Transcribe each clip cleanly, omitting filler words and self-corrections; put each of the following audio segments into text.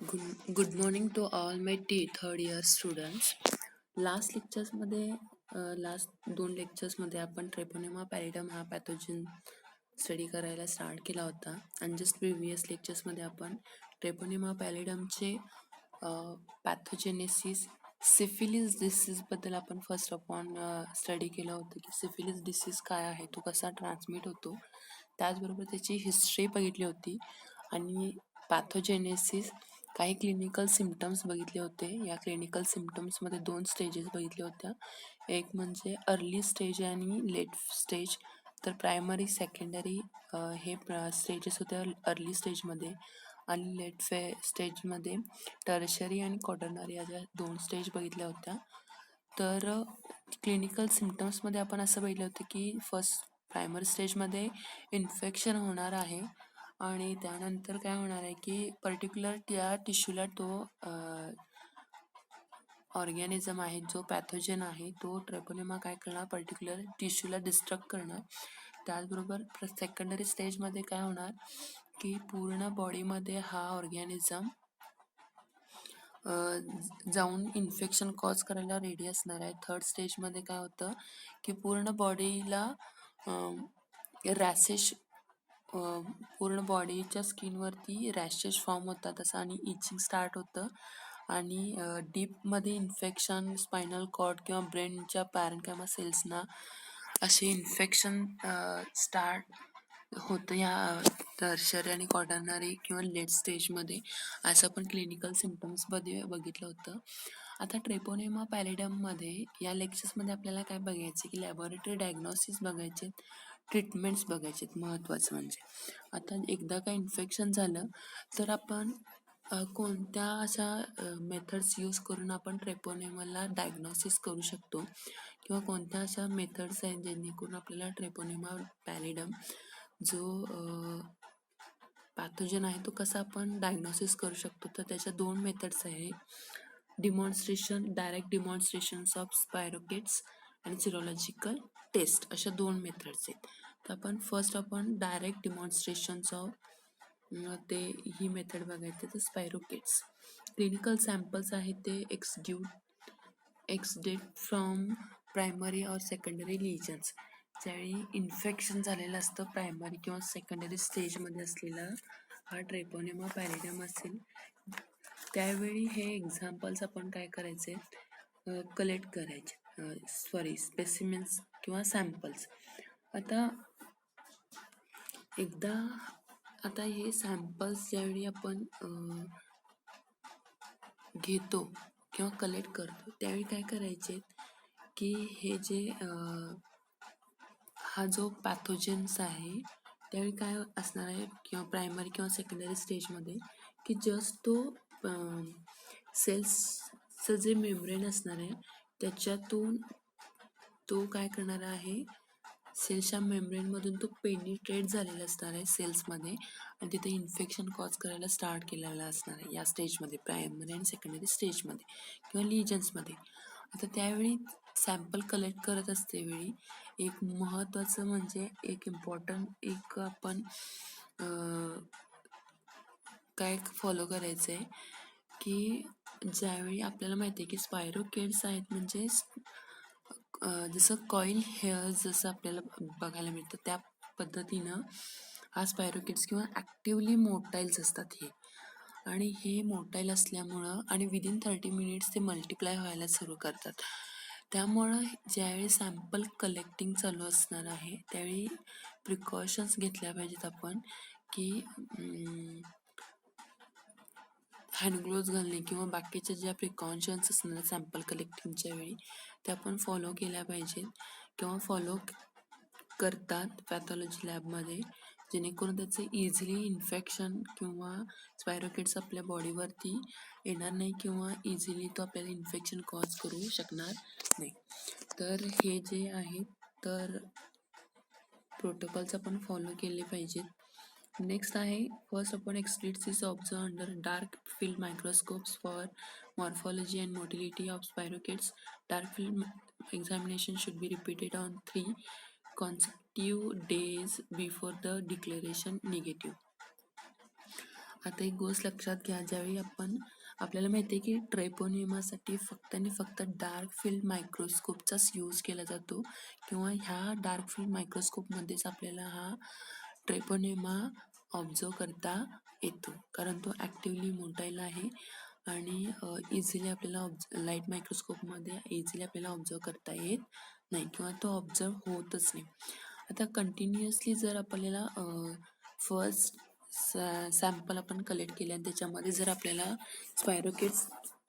Good morning to all my third year students. Last 2 लेक्चर्समध्ये आपण Treponema पॅलिडम हा pathogen study करायला स्टार्ट केला होता आणि जस्ट प्रिव्हियस लेक्चर्समध्ये आपण ट्रेपोनेमा पॅलिडमचे पॅथोजेनेसिस सिफिलिस डिसीजबद्दल आपण फर्स्ट अपॉन स्टडी केलं होतं की सिफिलिस डिसीज काय आहे, तो कसा ट्रान्समिट होतो, त्याचबरोबर त्याची हिस्ट्री बघितली होती आणि पॅथोजेनेसिस काही क्लिनिकल सिम्पटम्स बघितले होते. या क्लिनिकल सिम्पटम्समध्ये 2 स्टेजेस बघितल्या होत्या. एक म्हणजे अर्ली स्टेज आणि लेट स्टेज. तर प्रायमरी सेकंडरी हे स्टेजेस होत्या अर्ली स्टेजमध्ये आणि लेट स्टेजमध्ये टर्शरी आणि क्वाटर्नरी या 2 स्टेज बघितल्या होत्या. तर क्लिनिकल सिम्पटम्समध्ये आपण असं बघितलं होतं की फर्स्ट प्रायमरी स्टेजमध्ये इन्फेक्शन होणार आहे आणि त्यानंतर काय होणार आहे की पर्टिक्युलर त्या टिश्यूला तो ऑर्गॅनिझम आहे, जो पॅथोजन आहे, तो ट्रेपोनेमा काय करणार, पर्टिक्युलर टिश्यूला डिस्ट्रक्ट करणार. त्याचबरोबर सेकंडरी स्टेजमध्ये काय होणार की पूर्ण बॉडीमध्ये हा ऑर्गॅनिझम जाऊन इन्फेक्शन कॉज करायला रेडी असणार आहे. थर्ड स्टेजमध्ये काय होतं की पूर्ण बॉडीला रॅशेस पूर्ण बॉडीच्या स्किनवरती रॅशेस फॉर्म होतात असं आणि इचिंग स्टार्ट होतं आणि डीपमध्ये इन्फेक्शन स्पायनल कॉर्ड किंवा ब्रेनच्या पॅरेन्काइमा सेल्सना असे इन्फेक्शन स्टार्ट होतं या टर्शरी आणि क्वाटर्नरी किंवा लेट स्टेजमध्ये, असं आपण क्लिनिकल सिम्पटम्समध्ये बघितलं होतं. आता ट्रेपोनेमा पॅलिडममध्ये या लेक्चर्समध्ये आपल्याला काय बघायचे की लॅबोरेटरी डायग्नोसिस बघायचे, ट्रीटमेंट्स बघायचे. महत्त्वाचं म्हणजे आता एकदा का इन्फेक्शन झालं तर आपण कोणत्या अशा मेथड्स यूज करून आपण ट्रेपोनेमाला डायग्नोसिस करू शकतो किंवा कोणत्या अशा मेथड्स आहेत जेणेकरून आपल्याला ट्रेपोनेमा पॅलिडम जो पॅथोजन आहे तो कसा आपण डायग्नोसिस करू शकतो. तर त्याच्या 2 मेथड्स आहे, डायरेक्ट डिमॉन्स्ट्रेशन्स ऑफ स्पायरोकेट्स आणि सिरोलॉजिकल टेस्ट, अशा 2 मेथड्स आहेत. तर आपण डायरेक्ट डिमॉन्स्ट्रेशन्स ऑफ ते ही मेथड बघायचे. तर स्पायरोकेट्स क्लिनिकल सॅम्पल्स आहेत ते एक्सडेट फ्रॉम प्रायमरी और सेकंडरी लिजन्स. ज्यावेळी इन्फेक्शन झालेलं असतं प्रायमरी किंवा सेकंडरी स्टेजमध्ये असलेला हा ट्रेपोनेमा पॅलिडम असेल, त्यावेळी हे एक्झाम्पल्स आपण काय करायचे, कलेक्ट करायचे, स्पेसिमेन्स किंवा सॅम्पल्स. आता हे सॅम्पल्स ज्यावेळी आपण घेतो किंवा कलेक्ट करतो त्यावेळी काय करायचे की हे जे हा जो पॅथोजन्स आहे त्यावेळी काय असणार आहे किंवा प्रायमरी किंवा सेकंडरी स्टेजमध्ये की जस्ट तो सेल्सचं जे मेम्ब्रेन असणार आहे त्याच्यातून तो काय करणार आहे, सेल्सच्या मेम्ब्रेनमधून तो पेनिट्रेट झालेला असणार आहे सेल्समध्ये आणि तिथे इन्फेक्शन कॉज करायला स्टार्ट केलेला असणार आहे या स्टेजमध्ये, प्रायमरी आणि सेकंडरी स्टेजमध्ये किंवा लिजन्समध्ये. आता त्यावेळी सॅम्पल कलेक्ट करत असते वेळी एक महत्त्वाचं म्हणजे एक इम्पॉर्टंट एक आपण काय फॉलो करायचं आहे की ज्यावेळी आपल्याला माहिती आहे की स्पायरोकेट्स आहेत म्हणजे जसं कॉईल हेअर जसं आपल्याला बघायला मिळतं त्या पद्धतीनं हा स्पायरोकेट्स किंवा ॲक्टिवली मोटाईल्स असतात हे, आणि हे मोटाईल असल्यामुळं आणि विदिन 30 मिनिट्स ते मल्टिप्लाय व्हायला सुरू करतात. त्यामुळं ज्यावेळी सॅम्पल कलेक्टिंग चालू असणार आहे त्यावेळी प्रिकॉशन्स घेतल्या पाहिजेत आपण की हँडग्लोव्ज घालणे किंवा बाकीच्या ज्या प्रिकॉशन्स असणार सॅम्पल कलेक्टिंगच्या वेळी ते आपण फॉलो केल्या पाहिजेत किंवा फॉलो करतात पॅथॉलॉजी लॅबमध्ये, जेणेकरून त्याचे इझिली इन्फेक्शन किंवा स्पायरोकेट्स आपल्या बॉडीवरती येणार नाही किंवा इझिली तो आपल्याला इन्फेक्शन कॉज करू शकणार नाही. तर हे जे आहे तर प्रोटोकॉल्स आपण फॉलो केले पाहिजेत. नेक्स्ट आहे, फर्स्ट आपण explicit observe under dark field microscopes for morphology and motility of spirochetes. Dark field examination should be repeated on 3 consecutive days before the declaration negative. आता एक गोष्ट लक्षात घ्या, ज्यावेळी आपल्याला माहिती आहे की ट्रेपोनिमासाठी फक्त आणि फक्त डार्क फील्ड मायक्रोस्कोपचाच यूज केला जातो किंवा ह्या डार्क फील्ड मायक्रोस्कोपमध्येच आपल्याला हा ट्रेपोनिमा ऑब्झर्व करता येतो, कारण तो ॲक्टिवली मोटाईल आहे आणि इझिली आपल्याला लाईट मायक्रोस्कोपमध्ये इझिली आपल्याला ऑब्झर्व करता येत नाही किंवा तो ऑब्झर्व होतच नाही. आता कंटिन्युअसली जर आपल्याला फर्स्ट सॅम्पल आपण कलेक्ट केले आणि त्याच्यामध्ये जर आपल्याला स्पायरोकिट्स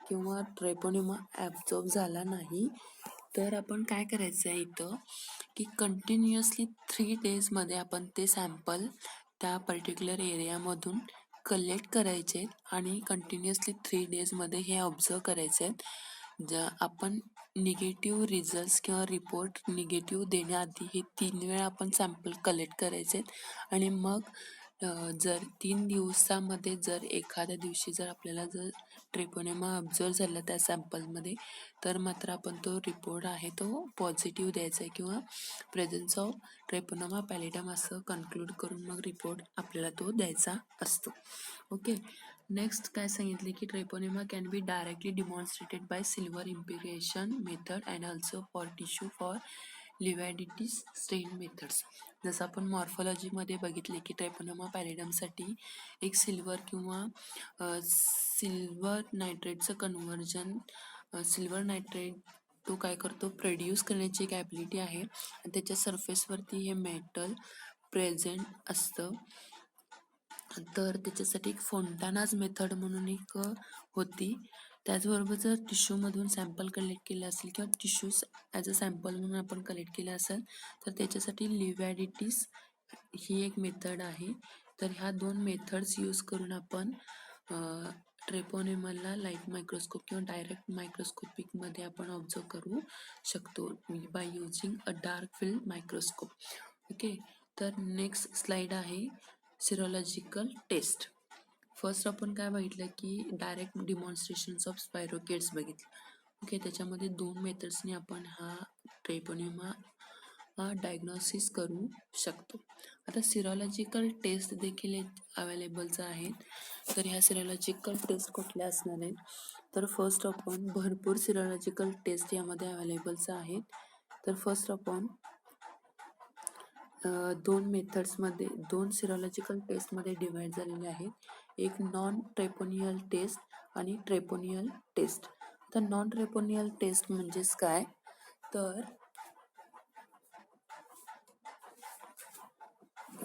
किंवा ट्रेपोनिमा ॲब्झॉर्ब झाला नाही, तर आपण काय करायचं आहे इथं की कंटिन्युअसली 3 डेजमध्ये आपण ते सॅम्पल त्या पर्टिक्युलर एरियामधून कलेक्ट करायचे आणि कंटिन्युअसली 3 डेजमध्ये हे ऑब्झर्व करायचे आहेत. आपण निगेटिव्ह रिझल्ट्स किंवा रिपोर्ट निगेटिव्ह देण्याआधी हे 3 वेळा आपण सॅम्पल कलेक्ट करायचे आणि मग जर 3 दिवसामध्ये जर एखाद्या दिवशी जर आपल्याला जर ट्रेपोनिमा ऑब्झर्व झाला त्या सॅम्पलमध्ये, तर मात्र आपण तो रिपोर्ट आहे तो पॉझिटिव्ह द्यायचा आहे किंवा प्रेझन्स ऑफ ट्रेपोनिमा पॅलिडम असं कन्क्लूड करून मग रिपोर्ट आपल्याला तो द्यायचा असतो. ओके, नेक्स्ट काय सांगितले की Treponema can be directly demonstrated by silver impregnation method and also for tissue for Levaditi's stain methods. जसं आपण मॉर्फॉलॉजीमध्ये बघितले की ट्रेपोनिमा पॅलिडमसाठी एक सिल्वर किंवा सिल्वर नायट्रेटचं कन्व्हर्जन, सिल्वर नायट्रेट तो काय करतो प्रोड्यूस करण्याची एक ॲबिलिटी आहे आणि त्याच्या सरफेसवरती हे मेटल प्रेझेंट असतं. तर त्याच्यासाठी एक फोंटानाज मेथड म्हणून एक होती. त्याचबरोबर जर टिश्यूमधून सॅम्पल कलेक्ट केले असेल किंवा टिश्यूज ॲज अ सॅम्पल म्हणून आपण कलेक्ट केले असेल तर त्याच्यासाठी लिव्हॅडिटीस ही एक मेथड आहे. तर ह्या 2 मेथड्स यूज करून आपण ट्रेपोनिमाला लाईट मायक्रोस्कोप किंवा डायरेक्ट मायक्रोस्कोपिकमध्ये आपण ऑब्झर्व करू शकतो by using a dark field microscope. Okay, तर नेक्स्ट स्लाइड आहे सिरोलॉजिकल टेस्ट. फर्स्ट आपण काय बघितलं की डायरेक्ट डिमॉन्स्ट्रेशन्स ऑफ स्पायरोकिट्स बघितलं. ओके, त्याच्यामध्ये 2 मेथड्सनी आपण हा ट्रेपोनिमा डायग्नोसिस करू शकतो. आता सिरोलॉजिकल टेस्ट देखील अवेलेबल्स आहेत. तर ह्या सिरोलॉजिकल टेस्ट कुठल्या असणार आहेत, तर फर्स्ट आपण भरपूर सिरोलॉजिकल टेस्ट यामध्ये अवेलेबल्स आहेत. तर फर्स्ट आपण 2 मेथड्समध्ये 2 सिरोलॉजिकल टेस्टमध्ये डिवाइड झालेले आहेत. एक नॉन ट्रेपोनियल टेस्ट आणि ट्रेपोनियल टेस्ट. आता नॉन ट्रेपोनियल टेस्ट म्हणजेच काय, तर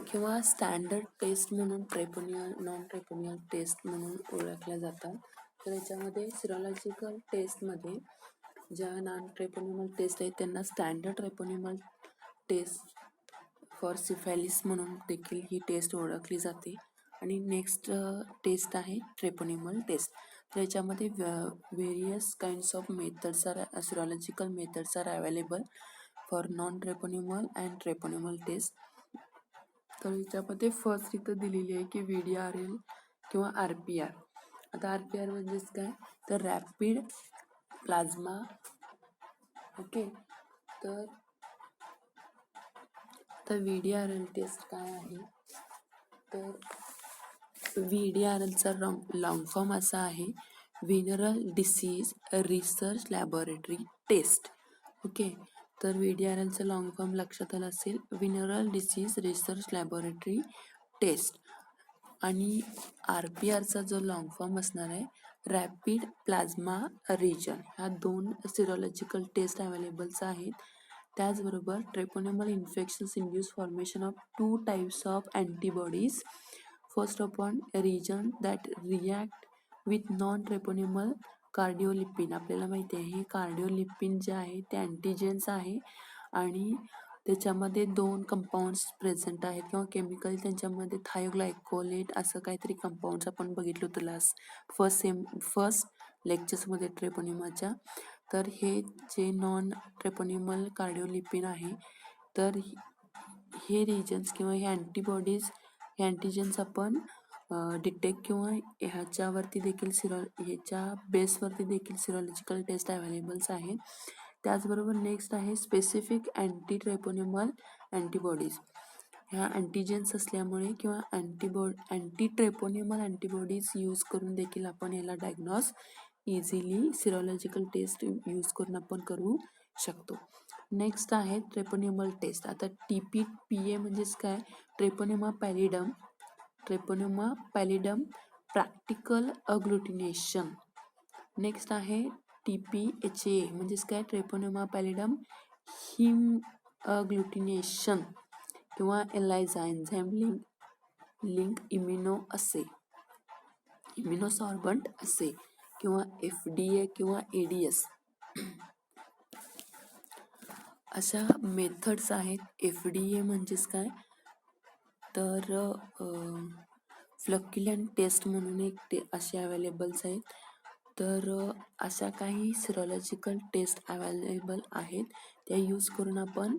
किंवा स्टँडर्ड टेस्ट म्हणून नॉन ट्रेपोनियल टेस्ट म्हणून ओळखल्या जातात. तर याच्यामध्ये सिरोलॉजिकल टेस्टमध्ये ज्या नॉन ट्रेपोनिमल टेस्ट आहेत त्यांना स्टँडर्ड ट्रेपोनिमल टेस्ट फॉर सिफॅलिस म्हणून देखील ही टेस्ट ओळखली जाते. आणि नेक्स्ट टेस्ट आहे ट्रेपोनिमल टेस्ट. तर याच्यामध्ये various kinds of methods serological methods are available for non treponemal and treponemal test. तर याच्यामध्ये फर्स्ट इथं दिलेली आहे की VDRL किंवा RPR. आता RPR म्हणजेच काय, तर रॅपिड प्लाझ्मा. ओके, तर VDRL टेस्ट काय आहे, तर VDRLचा लॉंग फॉर्म असा आहे venereal disease research laboratory test. Okay, तर VDRLचा लॉंग फॉर्म लक्षात आला असेल, venereal disease research laboratory test. आणि RPRचा जो लॉंग फॉर्म असणार आहे रॅपिड प्लाझ्मा रिजन. ह्या 2 सिरोलॉजिकल टेस्ट अवेलेबल्स आहेत. त्याचबरोबर treponemal infections induce formation of 2 types of antibodies. First upon reagin that react with non treponemal cardiolipin. आपल्याला माहिती आहे हे कार्डिओलिपिन जे आहे ते अँटीजेन्स आहे आणि त्याच्यामध्ये 2 कंपाऊंड्स प्रेझेंट आहेत किंवा केमिकल त्यांच्यामध्ये थायोग्लायकोलेट असं काहीतरी कंपाऊंड्स आपण बघितलं होतं फर्स्ट लेक्चर्समध्ये ट्रेपोनिमाच्या. तर हे जे नॉन ट्रेपोनिमल कार्डिओलिपिन आहे तर हे रिजन्स किंवा हे अँटीबॉडीज हे अँटीजेन्स आपण डिटेक्ट किंवा ह्याच्यावरती देखील ह्याच्या बेसवरती देखील सिरोलॉजिकल टेस्ट अवेलेबल्स आहेत. त्याचबरोबर नेक्स्ट आहे स्पेसिफिक अँटी ट्रेपोनिमल अँटीबॉडीज. ह्या अँटीजेन्स असल्यामुळे किंवा अँटी ट्रेपोनेमल अँटीबॉडीज यूज करून देखील आपण याला डायग्नॉस इझिली सिरोलॉजिकल टेस्ट यूज करून आपण करू शकतो. नेक्स्ट आहे ट्रेपोनेमल टेस्ट. आता TPPA म्हणजेच काय, ट्रेपोनेमा पॅलिडम प्रॅक्टिकल अग्लुटिनेशन. नेक्स्ट आहे TPHA म्हणजेच काय, ट्रेपोनेमा पॅलिडम हिम अग्लुटिनेशन किंवा एलायझा एन्झाईम लिंक इम्युनोसॉर्बंट असे किंवा FDA किंवा ADS अशा मेथड्स आहेत. FDA म्हणजेच काय, तर फ्लक्युलंट टेस्ट म्हणून एक असे अवेलेबल्स आहेत. तर अशा काही सिरोलॉजिकल टेस्ट अवेलेबल आहेत, त्या यूज करून आपण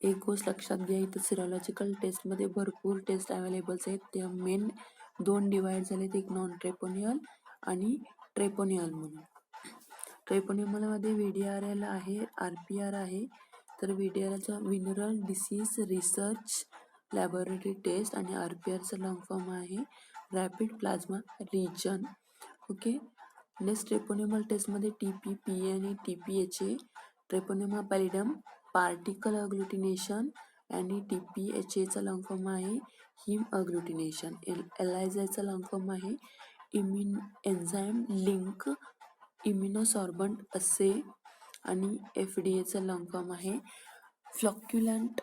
एक गोष्ट लक्षात घ्या, इथं सिरोलॉजिकल टेस्टमध्ये भरपूर टेस्ट अवेलेबल्स आहेत. त्या मेन 2 डिवाइड झालेत, एक नॉन ट्रेपोनियल आणि ट्रेपोनियल म्हणून. ट्रेपोनियलमध्ये VDRL आहे, RPR आहे. तर VDRLचा venereal disease research laboratory test आणि RPRचा लॉंग फॉर्म आहे rapid plasma reagin. Okay. Next treponemal टेस्टमध्ये TPPA आणि TPHA. Treponema pallidum particle agglutination आणि TPHAचा लॉंग फॉर्म आहे हिम अग्लुटिनेशन. एलायझाचा लॉंग फॉर्म आहे एन्झाईम लिंक इम्युनोसॉर्बंट असे आणि FDAचा लॉंग फॉर्म आहे फ्लक्युलंट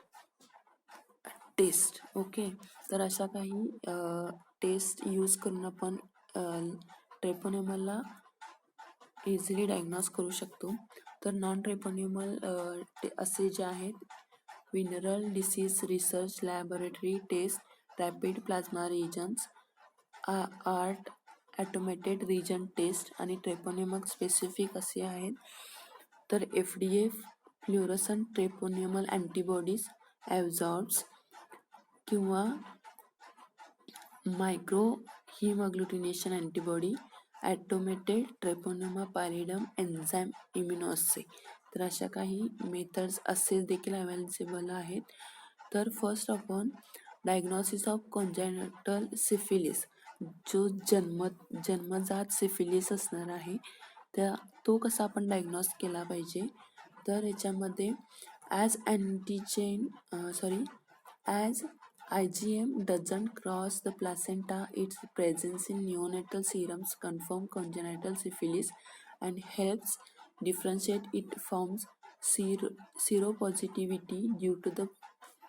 टेस्ट. ओके. तर अशा काही टेस्ट यूज करून आपण ट्रेपोनेमलला इझिली डायग्नोस करू शकतो. तर नॉन ट्रेपोनेमल असे जे आहेत, venereal disease research laboratory test, rapid plasma reagins, ART automated reagin test आणि ट्रेपोनेमल स्पेसिफिक असे आहेत. तर FDA फ्ल्युरोसंट ट्रेपोनेमल अँटीबॉडीज ॲब्झॉर्ब्स किंवा micro हिमअग्लुटिनेशन antibody automated Treponema पॅलिडम enzyme इम्युनोअसे. तर अशा काही मेथड्स असे देखील अवेलेबल आहेत. तर फर्स्ट आपण डायग्नॉसिस ऑफ कॉन्जेनिटल सिफिलिस, जो जन्मजात सिफिलिस असणार आहे, तो कसा आपण डायग्नॉस केला पाहिजे. तर याच्यामध्ये as IgM doesn't cross the placenta, its presence in neonatal serums confirm congenital syphilis and helps differentiate it from seropositivity due to the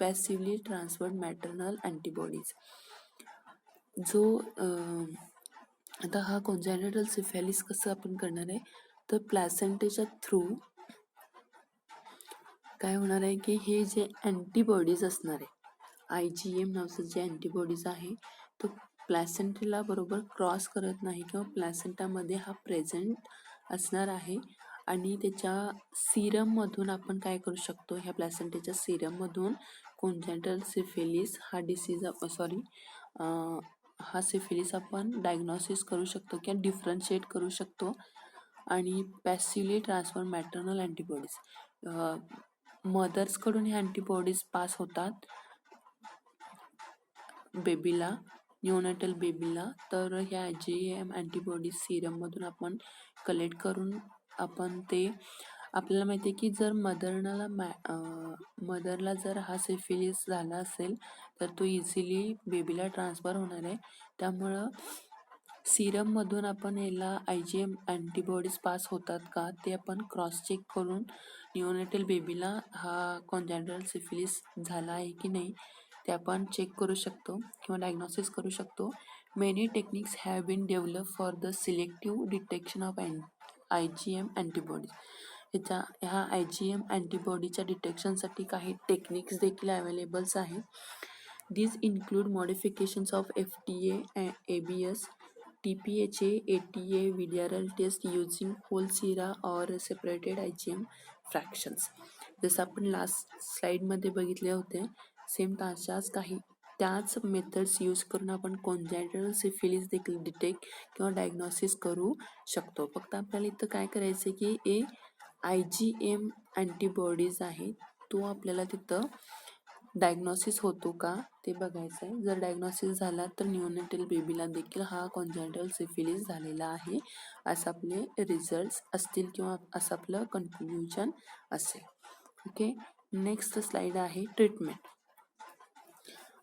passively transferred maternal antibodies. जो आता हा कॉन्जेनिटल सिफिलिस कसं आपण करणार आहे, तर प्लॅसेंटेच्या थ्रू काय होणार आहे की हे जे अँटीबॉडीज असणार आहे, IgM नावाचं जे अँटीबॉडीज आहे, तो प्लॅसेंटेला बरोबर क्रॉस करत नाही किंवा प्लॅसेंटामध्ये हा प्रेझेंट असणार आहे आणि त्याच्या सिरममधून आपण काय करू शकतो, ह्या प्लॅसेंटेच्या सिरममधून कॉन्जेनिटल सिफिलिस हा सिफिलिस आपण डायग्नोसिस करू शकतो किंवा डिफरन्शिएट करू शकतो. आणि पॅसिव्हली ट्रान्सफर मॅटर्नल अँटीबॉडीज, मदर्सकडून ह्या अँटीबॉडीज पास होतात बेबीला, न्यूनेटल बेबीला. तर ह्या IgM अँटीबॉडीज सिरममधून आपण कलेक्ट करून आपण ते, आपल्याला माहिती आहे की जर मदरला जर हा सिफिलिस झाला असेल तर तो इझिली बेबीला ट्रान्सफर होणार आहे. त्यामुळं सिरममधून आपण याला IgM अँटीबॉडीज पास होतात का ते आपण क्रॉस चेक करून न्यूनेटल बेबीला हा कॉन्जेनिटल सिफिलिस झाला आहे की नाही ते आपण चेक करू शकतो किंवा डायग्नोसिस करू शकतो. Many techniques have been develop for the selective detection of IgM antibodies. ह्या IgM अँटीबॉडीच्या डिटेक्शनसाठी काही टेक्निक्स देखील अवेलेबल्स आहेत. These include modifications of FDA, ABS, TPHA, ATA, VDRL test using whole sera or separated IgM fractions. जसं आपण last स्लाइडमध्ये बघितले होते, सेम त्याच मेथड्स यूज करून आपण कॉन्जेनिटल सिफिलिस देखील डिटेक्ट किंवा डायग्नोसिस करू शकतो. फक्त आपल्याला इथं काय करायचं आहे की IgM अँटीबॉडीज आहे तो आपल्याला तिथं डायग्नॉसिस होतो का ते बघायचं आहे. जर डायग्नॉसिस झाला तर निओनेटल बेबीला देखील हा कॉन्जेनिटल सिफिलिस झालेला आहे असं आपले रिझल्ट्स असतील किंवा असं आपलं कन्क्ल्युजन असेल. ओके, नेक्स्ट स्लाइड आहे ट्रीटमेंट.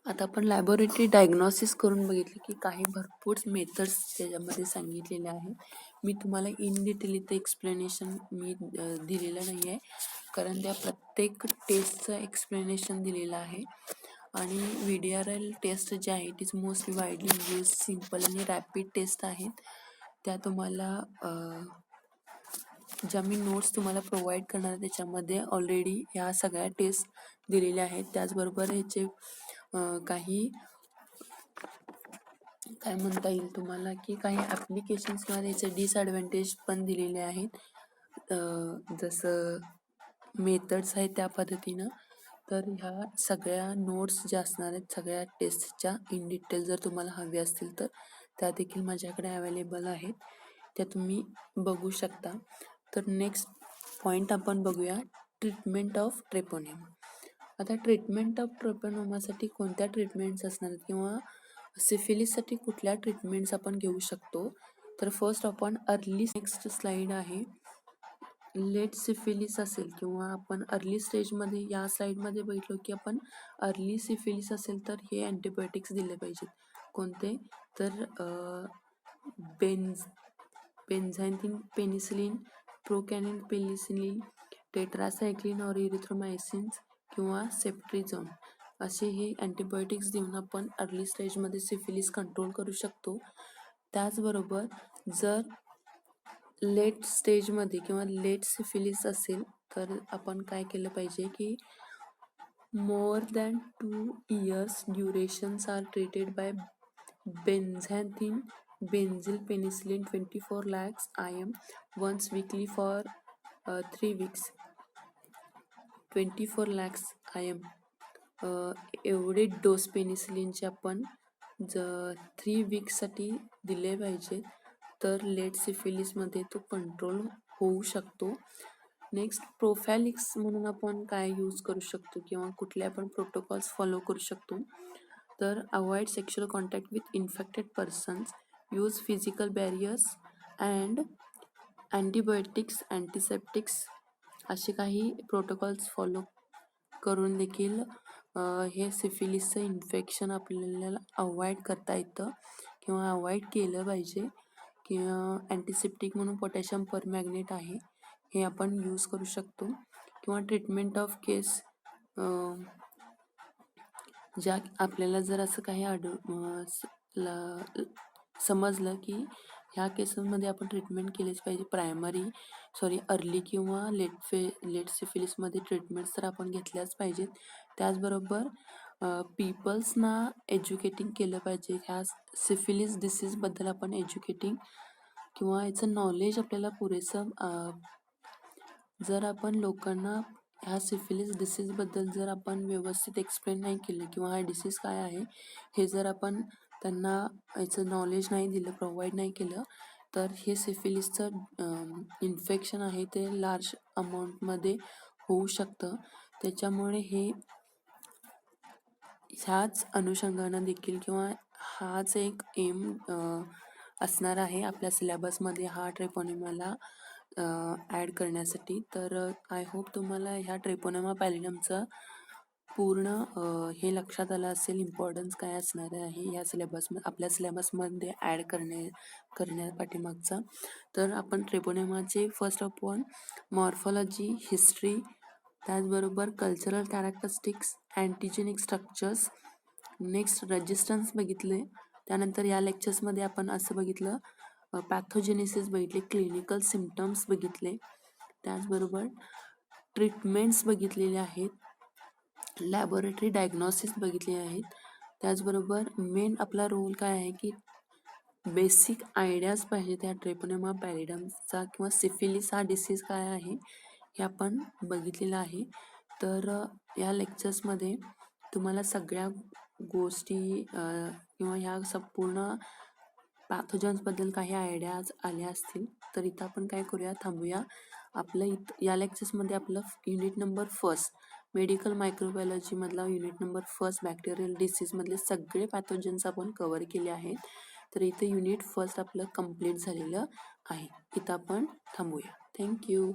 आता आपण लॅबोरेटरी डायग्नॉसिस करून बघितले की काही भरपूर मेथड्स त्याच्यामध्ये सांगितलेले आहेत. मी तुम्हाला इन डिटेल इथे एक्सप्लेनेशन दिलेलं नाही आहे, कारण त्या प्रत्येक टेस्टचं एक्सप्लेनेशन दिलेलं आहे. आणि VDRL टेस्ट जे आहे it is mostly widely use, simple आणि रॅपिड टेस्ट आहेत. त्या तुम्हाला ज्या मी नोट्स तुम्हाला प्रोव्हाइड करणार आहे त्याच्यामध्ये ऑलरेडी ह्या सगळ्या टेस्ट दिलेल्या आहेत. त्याचबरोबर ह्याचे काही काय म्हणता येईल तुम्हाला की काही ॲप्लिकेशन्समध्ये याचे डिसॲडव्हान्टेज पण दिलेले आहेत. जसं मेथड्स आहेत त्या पद्धतीनं. तर ह्या सगळ्या नोट्स ज्या असणार आहेत सगळ्या टेस्टच्या इन डिटेल जर तुम्हाला हवे असतील तर त्या देखील माझ्याकडे अवेलेबल आहेत, त्या तुम्ही बघू शकता. तर नेक्स्ट पॉईंट आपण बघूया, ट्रीटमेंट ऑफ ट्रेपोनेमा. आता ट्रीटमेंट ऑफ ट्रेपोनेमासाठी कोणत्या ट्रीटमेंट्स असणार आहेत किंवा सिफिलिससाठी कुठल्या ट्रीटमेंट्स आपण घेऊ शकतो. तर फर्स्ट आपण अर्ली, नेक्स्ट स्लाइड आहे, लेट सिफिलिस असेल किंवा आपण अर्ली स्टेजमध्ये या स्लाइडमध्ये बघितलो की आपण अर्ली सिफिलिस असेल तर हे अँटीबायोटिक्स दिले पाहिजेत. कोणते तर बेन्झाथिन पेनिसिलिन, प्रोकॅनिन पेनिसिलिन, टेट्रासायक्लिन और इरिथ्रोमायसिन किंवा सेफ्ट्रिझोन असे हे अँटीबायोटिक्स देऊन आपण अर्ली स्टेजमध्ये सिफिलिस कंट्रोल करू शकतो. त्याचबरोबर जर लेट स्टेजमध्ये किंवा लेट सिफिलिस असेल तर आपण काय केलं पाहिजे की more than 2 years durations are treated by benzathine benzyl penicillin 24 lakhs IM once weekly for 3 weeks. 24 lakhs IM एवढे डोस पेनिसिलिनचे आपण 3 weeksसाठी दिले पाहिजे, तर लेट सिफिलिसमध्ये तो कंट्रोल होऊ शकतो. नेक्स्ट प्रोफॅलिक्स म्हणून आपण काय यूज करू शकतो किंवा कुठले आपण प्रोटोकॉल्स फॉलो करू शकतो. तर avoid sexual contact with infected persons, use physical barriers and antibiotics, antiseptics असे काही प्रोटोकॉल्स फॉलो करून देखील हे सिफिलिसचं इन्फेक्शन आपल्याला अवॉइड करता येतं किंवा अवॉइड केलं पाहिजे. किंवा अँटीसेप्टिक म्हणून पोटॅशियम परमॅग्नेट आहे, हे आपण यूज करू शकतो. किंवा ट्रीटमेंट ऑफ केस, ज्या आपल्याला जर असं काही समजलं की ह्या केसेसमध्ये आपण ट्रीटमेंट केलीच पाहिजे, अर्ली किंवा लेट सिफिलिसमध्ये ट्रीटमेंट्स तर आपण घेतल्याच पाहिजेत. त्याचबरोबर पीपल्सना एज्युकेटिंग केलं पाहिजे. ह्या सिफिलिस डिसीजबद्दल आपण एज्युकेटिंग किंवा याचं नॉलेज आपल्याला पुरेसं, जर आपण लोकांना ह्या सिफिलिस डिसीजबद्दल जर आपण व्यवस्थित एक्सप्लेन नाही केलं किंवा हा डिसीज काय आहे हे जर आपण त्यांना याचं नॉलेज नाही दिलं, प्रोव्हाइड नाही केलं, तर हे सिफिलिसचं इन्फेक्शन आहे ते लार्ज अमाऊंटमध्ये होऊ शकतं. त्याच्यामुळे ह्याच अनुषंगानं देखील किंवा हाच एक एम असणार आहे आपल्या सिलेबसमध्ये हा ट्रेपोनेमाला ॲड करण्यासाठी. तर आय होप तुम्हाला ह्या ट्रेपोनेमा पॅलिडमचं पूर्ण हे लक्षात आलं असेल, इम्पॉर्टन्स काय असणार आहे ह्या आपल्या सिलेबसमध्ये ॲड करण्या पाठीमागचा. तर आपण ट्रेपोनेमाचे first of all morphology, history, त्याचबरोबर cultural characteristics, antigenic structures, next resistance बघितले. त्यानंतर या लेक्चर्समध्ये आपण असं बघितलं पॅथोजेनेसिस बघितले, क्लिनिकल सिम्पटम्स बघितले, त्याचबरोबर ट्रीटमेंट्स बघितलेले आहेत, लॅबोरेटरी डायग्नॉसिस बघितले आहेत. त्याचबरोबर मेन आपला रोल काय आहे की बेसिक आयडियाज पाहिजे त्या ट्रेपोनेमा पॅलिडमचा किंवा सिफिलिस हा डिसीज काय आहे हे आपण बघितलेलं आहे. तर या लेक्चर्समध्ये तुम्हाला सगळ्या गोष्टी किंवा ह्या संपूर्ण पॅथोजन्सबद्दल काही आयडियाज आल्या असतील. तर इथं आपण काय करूया, थांबूया. आपलं या लेक्चर्समध्ये आपलं युनिट नंबर 1 मेडिकल मायक्रोबायोलॉजी मधला unit number first bacterial disease मधले सगळे पॅथोजन्स आपण कव्हर केले आहेत. तर इथे युनिट फर्स्ट आपलं कम्प्लीट झालेलं आहे. इथं आपण थांबूया. थँक्यू.